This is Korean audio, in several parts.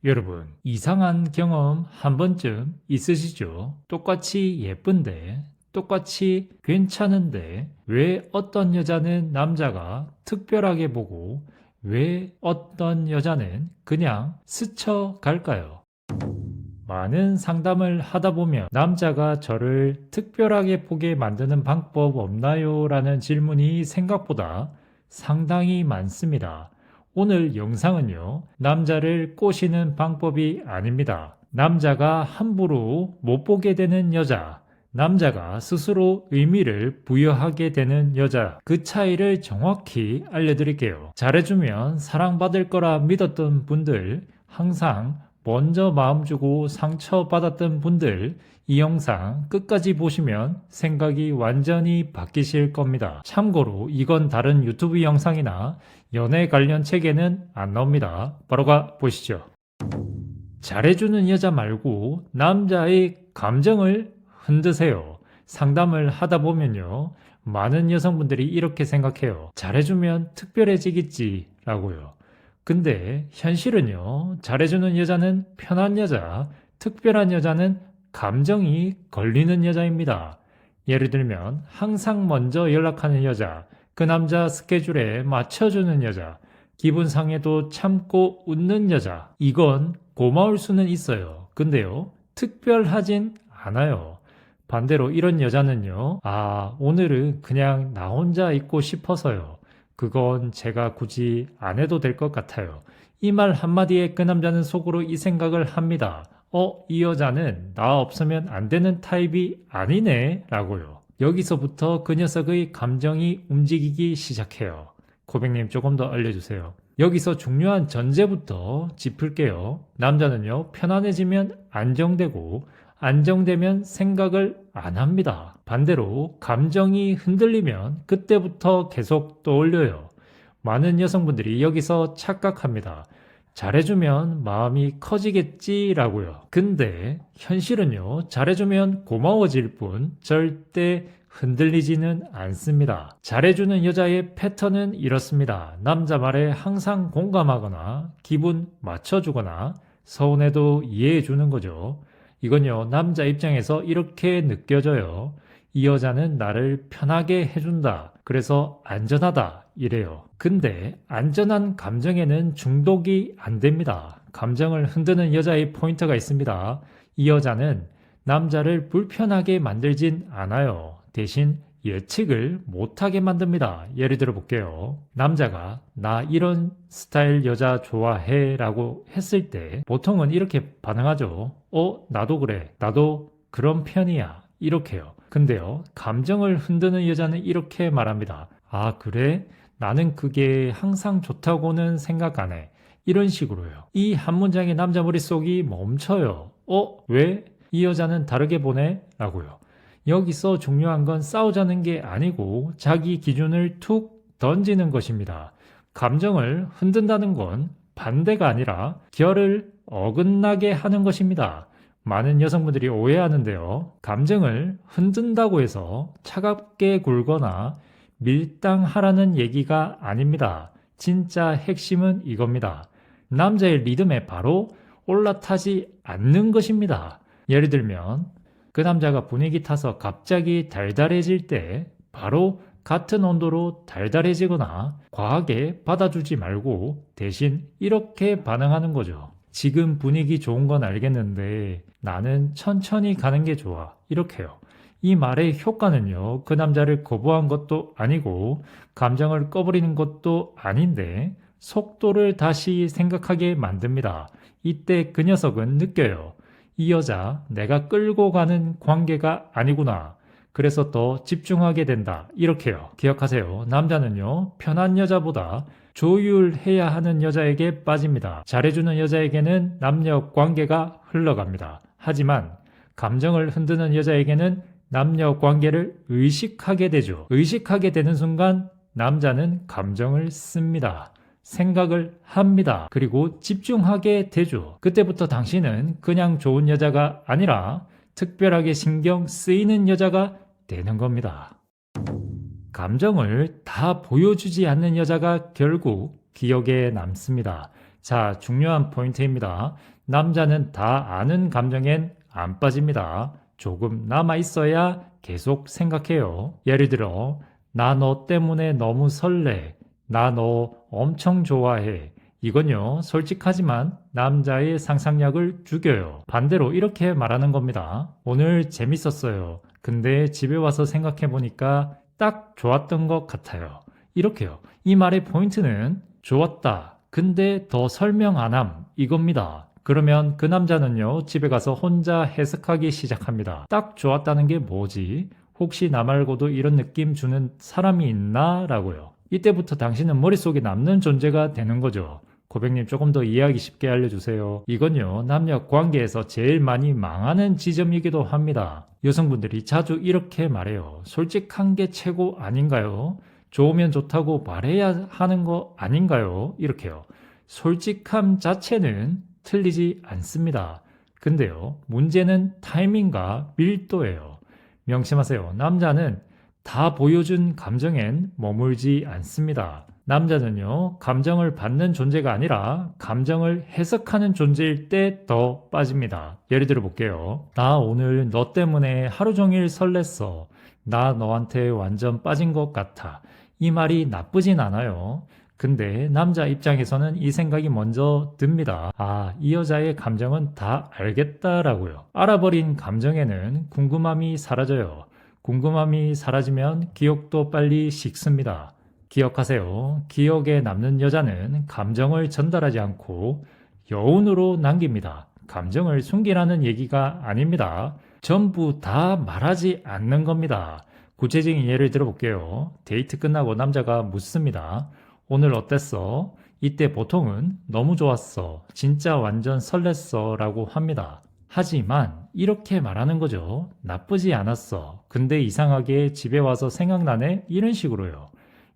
여러분, 이상한 경험 한 번쯤 있으시죠? 똑같이 예쁜데, 똑같이 괜찮은데, 왜 어떤 여자는 남자가 특별하게 보고, 왜 어떤 여자는 그냥 스쳐갈까요? 많은 상담을 하다 보면 남자가 저를 특별하게 보게 만드는 방법 없나요? 라는 질문이 생각보다 상당히 많습니다. 오늘 영상은요, 남자를 꼬시는 방법이 아닙니다. 남자가 함부로 못 보게 되는 여자, 남자가 스스로 의미를 부여하게 되는 여자, 그 차이를 정확히 알려드릴게요. 잘해주면 사랑받을 거라 믿었던 분들, 항상 먼저 마음 주고 상처받았던 분들, 이 영상 끝까지 보시면 생각이 완전히 바뀌실 겁니다. 참고로 이건 다른 유튜브 영상이나 연애 관련 책에는 안 나옵니다. 바로 가 보시죠. 잘해주는 여자 말고 남자의 감정을 흔드세요. 상담을 하다 보면요, 많은 여성분들이 이렇게 생각해요. 잘해주면 특별해지겠지 라고요. 근데 현실은요, 잘해주는 여자는 편한 여자, 특별한 여자는 감정이 걸리는 여자입니다. 예를 들면 항상 먼저 연락하는 여자, 그 남자 스케줄에 맞춰주는 여자, 기분 상해도 참고 웃는 여자, 이건 고마울 수는 있어요. 근데요, 특별하진 않아요. 반대로 이런 여자는요, 오늘은 그냥 나 혼자 있고 싶어서요. 그건 제가 굳이 안 해도 될 것 같아요. 이 말 한마디에 그 남자는 속으로 이 생각을 합니다. 이 여자는 나 없으면 안 되는 타입이 아니네 라고요. 여기서부터 그 녀석의 감정이 움직이기 시작해요. 고객님, 조금 더 알려주세요. 여기서 중요한 전제부터 짚을게요. 남자는요, 편안해지면 안정되고, 안정되면 생각을 안 합니다. 반대로 감정이 흔들리면 그때부터 계속 떠올려요. 많은 여성분들이 여기서 착각합니다. 잘해주면 마음이 커지겠지라고요. 근데 현실은요, 잘해주면 고마워질 뿐 절대 흔들리지는 않습니다. 잘해주는 여자의 패턴은 이렇습니다. 남자 말에 항상 공감하거나 기분 맞춰주거나 서운해도 이해해주는 거죠. 이건요, 남자 입장에서 이렇게 느껴져요. 이 여자는 나를 편하게 해준다. 그래서 안전하다. 이래요. 근데 안전한 감정에는 중독이 안 됩니다. 감정을 흔드는 여자의 포인트가 있습니다. 이 여자는 남자를 불편하게 만들진 않아요. 대신 예측을 못하게 만듭니다. 예를 들어 볼게요. 남자가 나 이런 스타일 여자 좋아해 라고 했을 때 보통은 이렇게 반응하죠. 나도 그래. 나도 그런 편이야. 이렇게요. 근데요, 감정을 흔드는 여자는 이렇게 말합니다. 그래? 나는 그게 항상 좋다고는 생각 안 해. 이런 식으로요. 이 한 문장에 남자 머릿속이 멈춰요. 왜? 이 여자는 다르게 보네? 라고요. 여기서 중요한 건 싸우자는 게 아니고 자기 기준을 툭 던지는 것입니다. 감정을 흔든다는 건 반대가 아니라 결을 어긋나게 하는 것입니다. 많은 여성분들이 오해하는데요. 감정을 흔든다고 해서 차갑게 굴거나 밀당하라는 얘기가 아닙니다. 진짜 핵심은 이겁니다. 남자의 리듬에 바로 올라타지 않는 것입니다. 예를 들면 그 남자가 분위기 타서 갑자기 달달해질 때 바로 같은 온도로 달달해지거나 과하게 받아주지 말고 대신 이렇게 반응하는 거죠. 지금 분위기 좋은 건 알겠는데 나는 천천히 가는 게 좋아. 이렇게요. 이 말의 효과는요, 그 남자를 거부한 것도 아니고 감정을 꺼버리는 것도 아닌데 속도를 다시 생각하게 만듭니다. 이때 그 녀석은 느껴요. 이 여자 내가 끌고 가는 관계가 아니구나. 그래서 더 집중하게 된다. 이렇게요. 기억하세요. 남자는요, 편한 여자보다 조율해야 하는 여자에게 빠집니다. 잘해주는 여자에게는 남녀 관계가 흘러갑니다. 하지만 감정을 흔드는 여자에게는 남녀 관계를 의식하게 되죠. 의식하게 되는 순간 남자는 감정을 씁니다. 생각을 합니다. 그리고 집중하게 되죠. 그때부터 당신은 그냥 좋은 여자가 아니라 특별하게 신경 쓰이는 여자가 되는 겁니다. 감정을 다 보여주지 않는 여자가 결국 기억에 남습니다. 자, 중요한 포인트입니다. 남자는 다 아는 감정엔 안 빠집니다. 조금 남아있어야 계속 생각해요. 예를 들어, 나 너 때문에 너무 설레. 나 너 엄청 좋아해. 이건요, 솔직하지만 남자의 상상력을 죽여요. 반대로 이렇게 말하는 겁니다. 오늘 재밌었어요. 근데 집에 와서 생각해보니까 딱 좋았던 것 같아요. 이렇게요. 이 말의 포인트는 좋았다. 근데 더 설명 안 함. 이겁니다. 그러면 그 남자는요, 집에 가서 혼자 해석하기 시작합니다. 딱 좋았다는 게 뭐지? 혹시 나 말고도 이런 느낌 주는 사람이 있나? 라고요. 이때부터 당신은 머릿속에 남는 존재가 되는 거죠. 고백님 조금 더 이해하기 쉽게 알려주세요. 이건요, 남녀 관계에서 제일 많이 망하는 지점이기도 합니다. 여성분들이 자주 이렇게 말해요. 솔직한 게 최고 아닌가요? 좋으면 좋다고 말해야 하는 거 아닌가요? 이렇게요. 솔직함 자체는 틀리지 않습니다. 근데요, 문제는 타이밍과 밀도예요. 명심하세요. 남자는 다 보여준 감정엔 머물지 않습니다. 남자는요, 감정을 받는 존재가 아니라 감정을 해석하는 존재일 때 더 빠집니다. 예를 들어 볼게요. 나 오늘 너 때문에 하루 종일 설렜어. 나 너한테 완전 빠진 것 같아. 이 말이 나쁘진 않아요. 근데 남자 입장에서는 이 생각이 먼저 듭니다. 아, 이 여자의 감정은 다 알겠다라고요. 알아버린 감정에는 궁금함이 사라져요. 궁금함이 사라지면 기억도 빨리 식습니다. 기억하세요. 기억에 남는 여자는 감정을 전달하지 않고 여운으로 남깁니다. 감정을 숨기라는 얘기가 아닙니다. 전부 다 말하지 않는 겁니다. 구체적인 예를 들어볼게요. 데이트 끝나고 남자가 묻습니다. 오늘 어땠어? 이때 보통은 너무 좋았어. 진짜 완전 설렜어. 라고 합니다. 하지만 이렇게 말하는 거죠. 나쁘지 않았어. 근데 이상하게 집에 와서 생각나네? 이런 식으로요.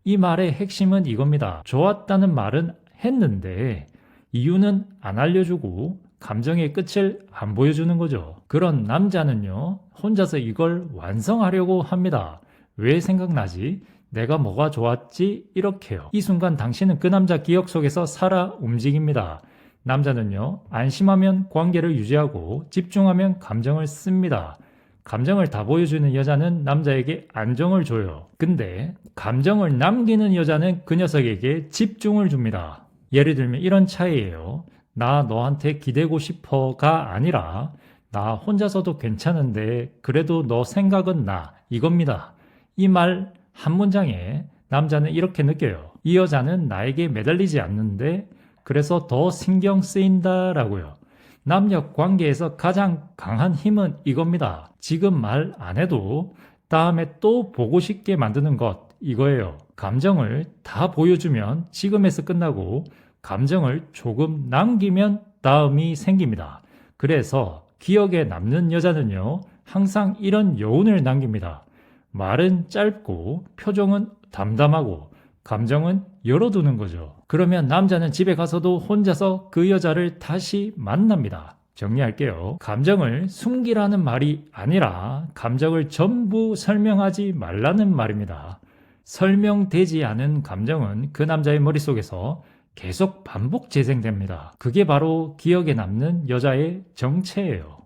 이 말의 핵심은 이겁니다. 좋았다는 말은 했는데 이유는 안 알려주고 감정의 끝을 안 보여주는 거죠. 그런 남자는요, 혼자서 이걸 완성하려고 합니다. 왜 생각나지? 내가 뭐가 좋았지? 이렇게요. 이 순간 당신은 그 남자 기억 속에서 살아 움직입니다. 남자는요, 안심하면 관계를 유지하고 집중하면 감정을 씁니다. 감정을 다 보여주는 여자는 남자에게 안정을 줘요. 근데 감정을 남기는 여자는 그 녀석에게 집중을 줍니다. 예를 들면 이런 차이예요. 나 너한테 기대고 싶어가 아니라 나 혼자서도 괜찮은데 그래도 너 생각은 나 이겁니다. 이 말 한 문장에 남자는 이렇게 느껴요. 이 여자는 나에게 매달리지 않는데 그래서 더 신경 쓰인다라고요. 남녀 관계에서 가장 강한 힘은 이겁니다. 지금 말 안 해도 다음에 또 보고 싶게 만드는 것 이거예요. 감정을 다 보여주면 지금에서 끝나고 감정을 조금 남기면 다음이 생깁니다. 그래서 기억에 남는 여자는요, 항상 이런 여운을 남깁니다. 말은 짧고 표정은 담담하고 감정은 열어두는 거죠. 그러면 남자는 집에 가서도 혼자서 그 여자를 다시 만납니다. 정리할게요. 감정을 숨기라는 말이 아니라 감정을 전부 설명하지 말라는 말입니다. 설명되지 않은 감정은 그 남자의 머릿속에서 계속 반복 재생됩니다. 그게 바로 기억에 남는 여자의 정체예요.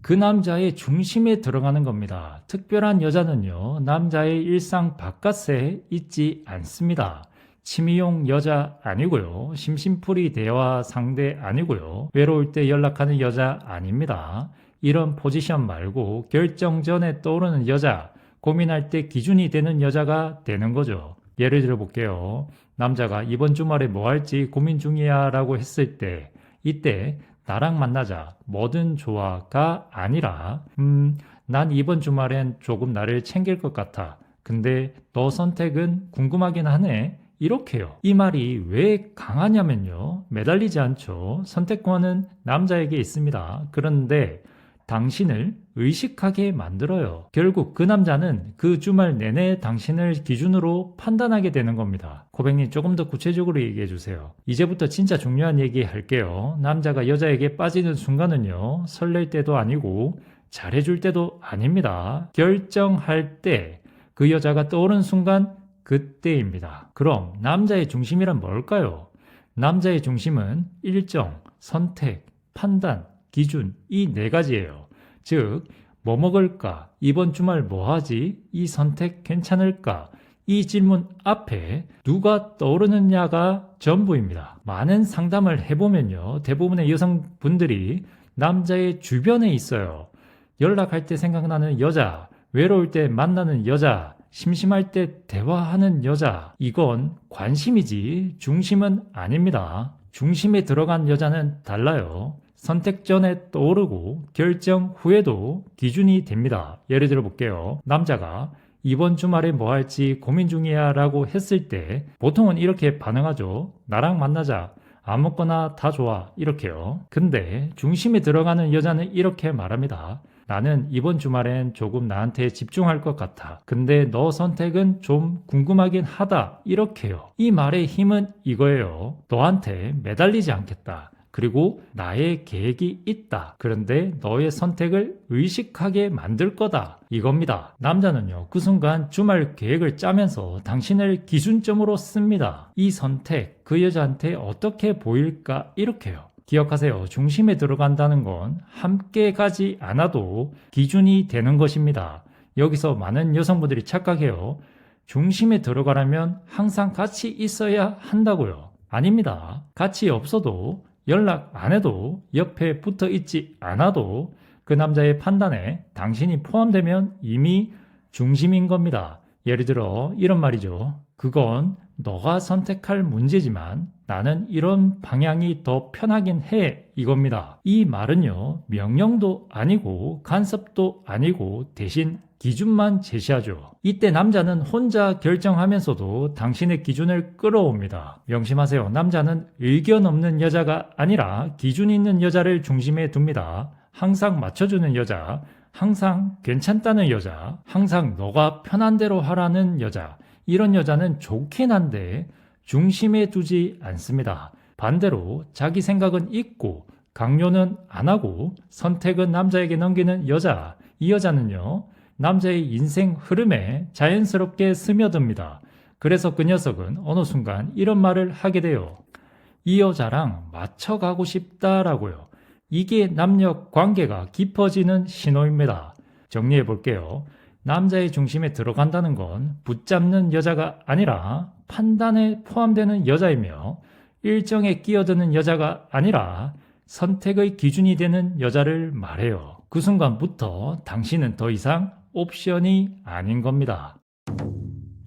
그 남자의 중심에 들어가는 겁니다. 특별한 여자는요, 남자의 일상 바깥에 있지 않습니다. 취미용 여자 아니고요. 심심풀이 대화 상대 아니고요. 외로울 때 연락하는 여자 아닙니다. 이런 포지션 말고 결정 전에 떠오르는 여자, 고민할 때 기준이 되는 여자가 되는 거죠. 예를 들어 볼게요. 남자가 이번 주말에 뭐 할지 고민 중이야 라고 했을 때 이때 나랑 만나자 뭐든 좋아가 아니라 난 이번 주말엔 조금 나를 챙길 것 같아. 근데 너 선택은 궁금하긴 하네. 이렇게요. 이 말이 왜 강하냐면요. 매달리지 않죠. 선택권은 남자에게 있습니다. 그런데 당신을 의식하게 만들어요. 결국 그 남자는 그 주말 내내 당신을 기준으로 판단하게 되는 겁니다. 고백님 조금 더 구체적으로 얘기해 주세요. 이제부터 진짜 중요한 얘기 할게요. 남자가 여자에게 빠지는 순간은요, 설렐 때도 아니고 잘해줄 때도 아닙니다. 결정할 때 그 여자가 떠오른 순간 그때입니다. 그럼 남자의 중심이란 뭘까요? 남자의 중심은 일정, 선택, 판단, 기준 이 네 가지예요. 즉, 뭐 먹을까? 이번 주말 뭐 하지? 이 선택 괜찮을까? 이 질문 앞에 누가 떠오르느냐가 전부입니다. 많은 상담을 해보면요, 대부분의 여성분들이 남자의 주변에 있어요. 연락할 때 생각나는 여자, 외로울 때 만나는 여자, 심심할 때 대화하는 여자. 이건 관심이지 중심은 아닙니다. 중심에 들어간 여자는 달라요. 선택 전에 떠오르고 결정 후에도 기준이 됩니다. 예를 들어 볼게요. 남자가 이번 주말에 뭐 할지 고민 중이야 라고 했을 때 보통은 이렇게 반응하죠. 나랑 만나자. 아무거나 다 좋아. 이렇게요. 근데 중심에 들어가는 여자는 이렇게 말합니다. 나는 이번 주말엔 조금 나한테 집중할 것 같아. 근데 너 선택은 좀 궁금하긴 하다. 이렇게요. 이 말의 힘은 이거예요. 너한테 매달리지 않겠다. 그리고 나의 계획이 있다. 그런데 너의 선택을 의식하게 만들 거다. 이겁니다. 남자는요, 그 순간 주말 계획을 짜면서 당신을 기준점으로 씁니다. 이 선택, 그 여자한테 어떻게 보일까? 이렇게요. 기억하세요. 중심에 들어간다는 건 함께 가지 않아도 기준이 되는 것입니다. 여기서 많은 여성분들이 착각해요. 중심에 들어가려면 항상 같이 있어야 한다고요. 아닙니다. 같이 없어도 연락 안 해도 옆에 붙어 있지 않아도 그 남자의 판단에 당신이 포함되면 이미 중심인 겁니다. 예를 들어 이런 말이죠. 그건 너가 선택할 문제지만 나는 이런 방향이 더 편하긴 해. 이겁니다. 이 말은요, 명령도 아니고 간섭도 아니고 대신 기준만 제시하죠. 이때 남자는 혼자 결정하면서도 당신의 기준을 끌어옵니다. 명심하세요. 남자는 의견 없는 여자가 아니라 기준 있는 여자를 중심에 둡니다. 항상 맞춰주는 여자, 항상 괜찮다는 여자, 항상 너가 편한 대로 하라는 여자. 이런 여자는 좋긴 한데 중심에 두지 않습니다. 반대로 자기 생각은 있고 강요는 안 하고 선택은 남자에게 넘기는 여자. 이 여자는요, 남자의 인생 흐름에 자연스럽게 스며듭니다. 그래서 그 녀석은 어느 순간 이런 말을 하게 돼요. 이 여자랑 맞춰가고 싶다라고요. 이게 남녀 관계가 깊어지는 신호입니다. 정리해 볼게요. 남자의 중심에 들어간다는 건 붙잡는 여자가 아니라 판단에 포함되는 여자이며 일정에 끼어드는 여자가 아니라 선택의 기준이 되는 여자를 말해요. 그 순간부터 당신은 더 이상 옵션이 아닌 겁니다.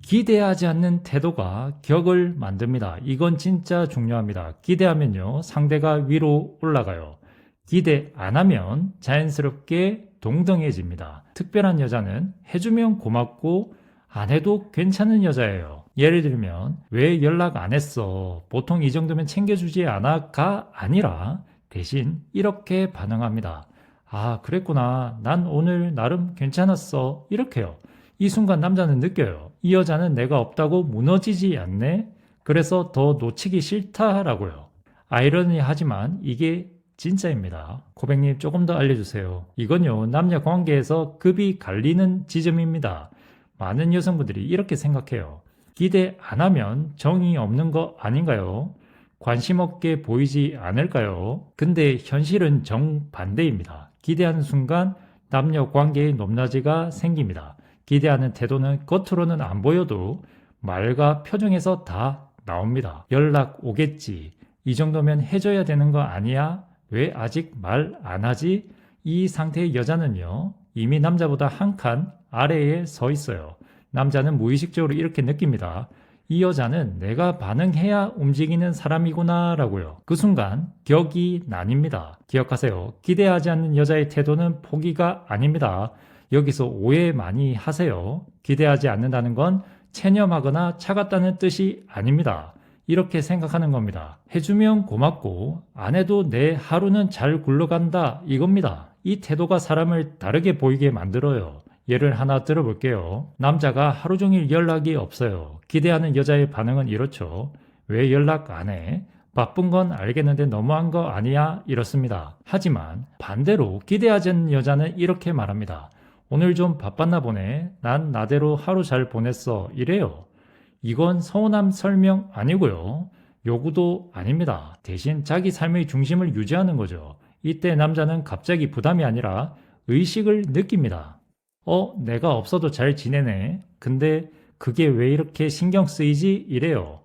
기대하지 않는 태도가 격을 만듭니다. 이건 진짜 중요합니다. 기대하면요, 상대가 위로 올라가요. 기대 안 하면 자연스럽게 동등해집니다. 특별한 여자는 해주면 고맙고 안 해도 괜찮은 여자예요. 예를 들면 왜 연락 안 했어? 보통 이 정도면 챙겨주지 않아가 아니라 대신 이렇게 반응합니다. 아, 그랬구나. 난 오늘 나름 괜찮았어. 이렇게요. 이 순간 남자는 느껴요. 이 여자는 내가 없다고 무너지지 않네. 그래서 더 놓치기 싫다라고요. 아이러니하지만 이게 진짜입니다. 고백님 조금 더 알려주세요. 이건요, 남녀 관계에서 급이 갈리는 지점입니다. 많은 여성분들이 이렇게 생각해요. 기대 안 하면 정이 없는 거 아닌가요? 관심 없게 보이지 않을까요? 근데 현실은 정반대입니다. 기대하는 순간 남녀 관계의 높낮이가 생깁니다. 기대하는 태도는 겉으로는 안 보여도 말과 표정에서 다 나옵니다. 연락 오겠지. 이 정도면 해줘야 되는 거 아니야? 왜 아직 말 안 하지? 이 상태의 여자는요, 이미 남자보다 한 칸 아래에 서 있어요. 남자는 무의식적으로 이렇게 느낍니다. 이 여자는 내가 반응해야 움직이는 사람이구나 라고요. 그 순간 격이 나뉩니다. 기억하세요. 기대하지 않는 여자의 태도는 포기가 아닙니다. 여기서 오해 많이 하세요. 기대하지 않는다는 건 체념하거나 차갑다는 뜻이 아닙니다. 이렇게 생각하는 겁니다. 해주면 고맙고 안 해도 내 하루는 잘 굴러간다 이겁니다. 이 태도가 사람을 다르게 보이게 만들어요. 예를 하나 들어볼게요. 남자가 하루 종일 연락이 없어요. 기대하는 여자의 반응은 이렇죠. 왜 연락 안 해? 바쁜 건 알겠는데 너무한 거 아니야? 이렇습니다. 하지만 반대로 기대하지 않는 여자는 이렇게 말합니다. 오늘 좀 바빴나 보네. 난 나대로 하루 잘 보냈어. 이래요. 이건 서운함 설명 아니고요. 요구도 아닙니다. 대신 자기 삶의 중심을 유지하는 거죠. 이때 남자는 갑자기 부담이 아니라 의식을 느낍니다. 내가 없어도 잘 지내네. 근데 그게 왜 이렇게 신경 쓰이지? 이래요.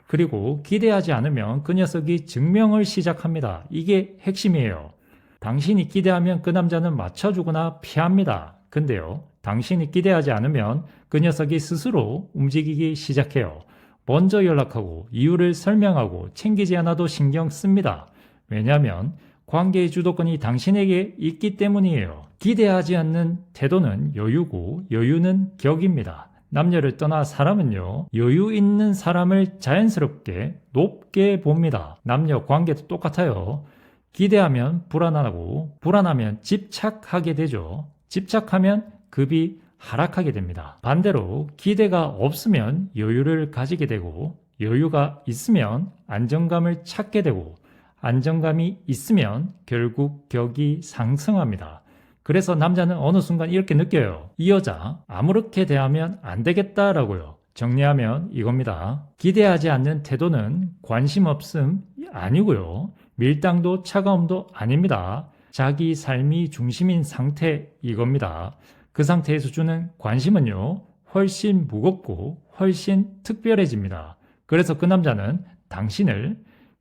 그리고 기대하지 않으면 그 녀석이 증명을 시작합니다. 이게 핵심이에요. 당신이 기대하면 그 남자는 맞춰주거나 피합니다. 근데요, 당신이 기대하지 않으면 그 녀석이 스스로 움직이기 시작해요. 먼저 연락하고 이유를 설명하고 챙기지 않아도 신경 씁니다. 왜냐하면 관계의 주도권이 당신에게 있기 때문이에요. 기대하지 않는 태도는 여유고 여유는 격입니다. 남녀를 떠나 사람은요, 여유 있는 사람을 자연스럽게 높게 봅니다. 남녀 관계도 똑같아요. 기대하면 불안하고 불안하면 집착하게 되죠. 집착하면 급이 하락하게 됩니다. 반대로 기대가 없으면 여유를 가지게 되고 여유가 있으면 안정감을 찾게 되고 안정감이 있으면 결국 격이 상승합니다. 그래서 남자는 어느 순간 이렇게 느껴요. 이 여자 아무렇게 대하면 안 되겠다라고요. 정리하면 이겁니다. 기대하지 않는 태도는 관심 없음 아니고요. 밀당도 차가움도 아닙니다. 자기 삶이 중심인 상태 이겁니다. 그 상태에서 주는 관심은요, 훨씬 무겁고 훨씬 특별해집니다. 그래서 그 남자는 당신을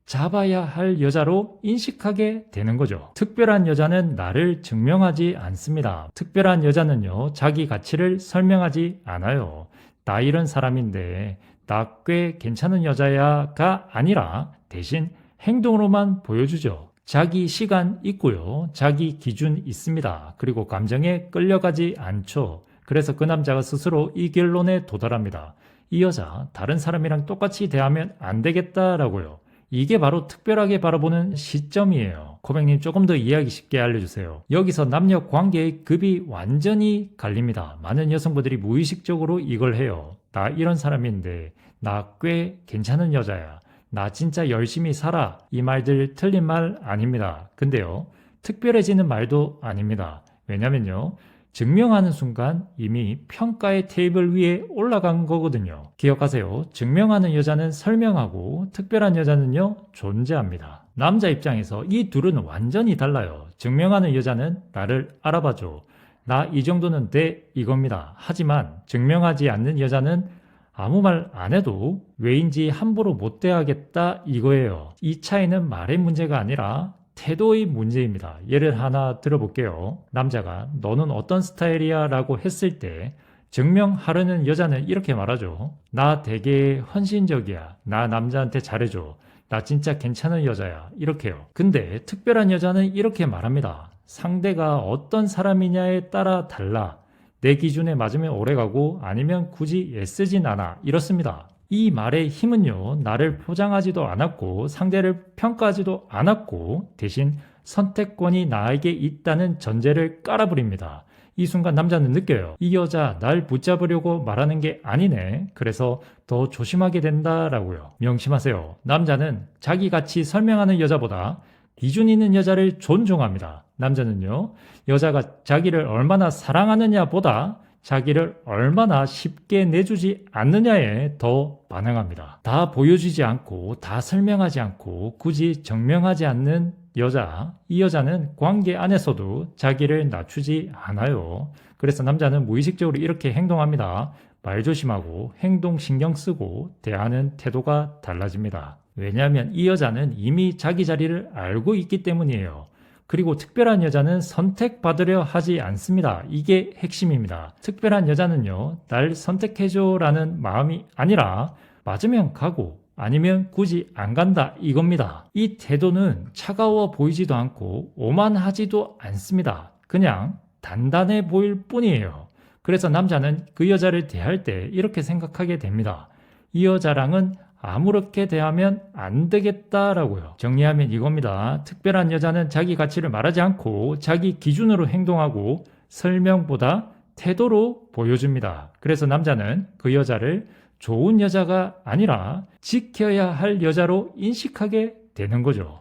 잡아야 할 여자로 인식하게 되는 거죠. 특별한 여자는 나를 증명하지 않습니다. 특별한 여자는요, 자기 가치를 설명하지 않아요. 나 이런 사람인데 나 꽤 괜찮은 여자야가 아니라 대신 행동으로만 보여주죠. 자기 시간 있고요. 자기 기준 있습니다. 그리고 감정에 끌려가지 않죠. 그래서 그 남자가 스스로 이 결론에 도달합니다. 이 여자 다른 사람이랑 똑같이 대하면 안 되겠다라고요. 이게 바로 특별하게 바라보는 시점이에요. 코백님 조금 더 이해하기 쉽게 알려주세요. 여기서 남녀 관계의 급이 완전히 갈립니다. 많은 여성분들이 무의식적으로 이걸 해요. 나 이런 사람인데 나 꽤 괜찮은 여자야. 나 진짜 열심히 살아. 이 말들 틀린 말 아닙니다. 근데요, 특별해지는 말도 아닙니다. 왜냐면요, 증명하는 순간 이미 평가의 테이블 위에 올라간 거거든요. 기억하세요. 증명하는 여자는 설명하고 특별한 여자는요, 존재합니다. 남자 입장에서 이 둘은 완전히 달라요. 증명하는 여자는 나를 알아봐줘. 나 이 정도는 돼 이겁니다. 하지만 증명하지 않는 여자는 아무 말 안 해도 왜인지 함부로 못 대하겠다 이거예요. 이 차이는 말의 문제가 아니라 태도의 문제입니다. 예를 하나 들어볼게요. 남자가 너는 어떤 스타일이야? 라고 했을 때 증명하려는 여자는 이렇게 말하죠. 나 되게 헌신적이야. 나 남자한테 잘해줘. 나 진짜 괜찮은 여자야. 이렇게요. 근데 특별한 여자는 이렇게 말합니다. 상대가 어떤 사람이냐에 따라 달라. 내 기준에 맞으면 오래가고 아니면 굳이 애쓰진 않아. 이렇습니다. 이 말의 힘은요, 나를 포장하지도 않았고 상대를 평가하지도 않았고 대신 선택권이 나에게 있다는 전제를 깔아버립니다. 이 순간 남자는 느껴요. 이 여자 날 붙잡으려고 말하는 게 아니네. 그래서 더 조심하게 된다라고요. 명심하세요. 남자는 자기 가치 설명하는 여자보다 기준 있는 여자를 존중합니다. 남자는요, 여자가 자기를 얼마나 사랑하느냐 보다 자기를 얼마나 쉽게 내주지 않느냐에 더 반응합니다. 다 보여주지 않고 다 설명하지 않고 굳이 증명하지 않는 여자, 이 여자는 관계 안에서도 자기를 낮추지 않아요. 그래서 남자는 무의식적으로 이렇게 행동합니다. 말 조심하고 행동 신경 쓰고 대하는 태도가 달라집니다. 왜냐하면 이 여자는 이미 자기 자리를 알고 있기 때문이에요. 그리고 특별한 여자는 선택받으려 하지 않습니다. 이게 핵심입니다. 특별한 여자는요, 날 선택해줘 라는 마음이 아니라 맞으면 가고 아니면 굳이 안 간다 이겁니다. 이 태도는 차가워 보이지도 않고 오만하지도 않습니다. 그냥 단단해 보일 뿐이에요. 그래서 남자는 그 여자를 대할 때 이렇게 생각하게 됩니다. 이 여자랑은 아무렇게 대하면 안 되겠다라고요. 정리하면 이겁니다. 특별한 여자는 자기 가치를 말하지 않고 자기 기준으로 행동하고 설명보다 태도로 보여줍니다. 그래서 남자는 그 여자를 좋은 여자가 아니라 지켜야 할 여자로 인식하게 되는 거죠.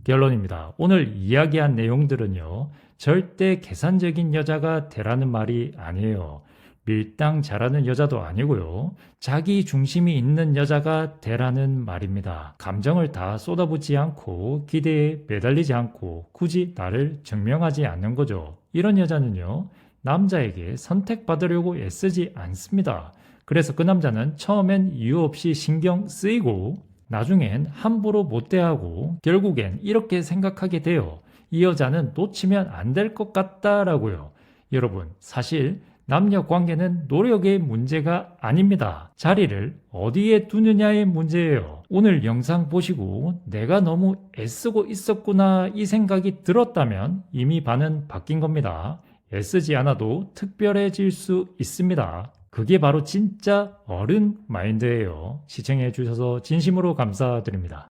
결론입니다. 오늘 이야기한 내용들은요, 절대 계산적인 여자가 되라는 말이 아니에요. 밀당 잘하는 여자도 아니고요. 자기 중심이 있는 여자가 되라는 말입니다. 감정을 다 쏟아붓지 않고 기대에 매달리지 않고 굳이 나를 증명하지 않는 거죠. 이런 여자는요, 남자에게 선택받으려고 애쓰지 않습니다. 그래서 그 남자는 처음엔 이유 없이 신경 쓰이고 나중엔 함부로 못 대하고 결국엔 이렇게 생각하게 돼요. 이 여자는 놓치면 안 될 것 같다라고요. 여러분, 사실 남녀 관계는 노력의 문제가 아닙니다. 자리를 어디에 두느냐의 문제예요. 오늘 영상 보시고 내가 너무 애쓰고 있었구나 이 생각이 들었다면 이미 반은 바뀐 겁니다. 애쓰지 않아도 특별해질 수 있습니다. 그게 바로 진짜 어른 마인드예요. 시청해 주셔서 진심으로 감사드립니다.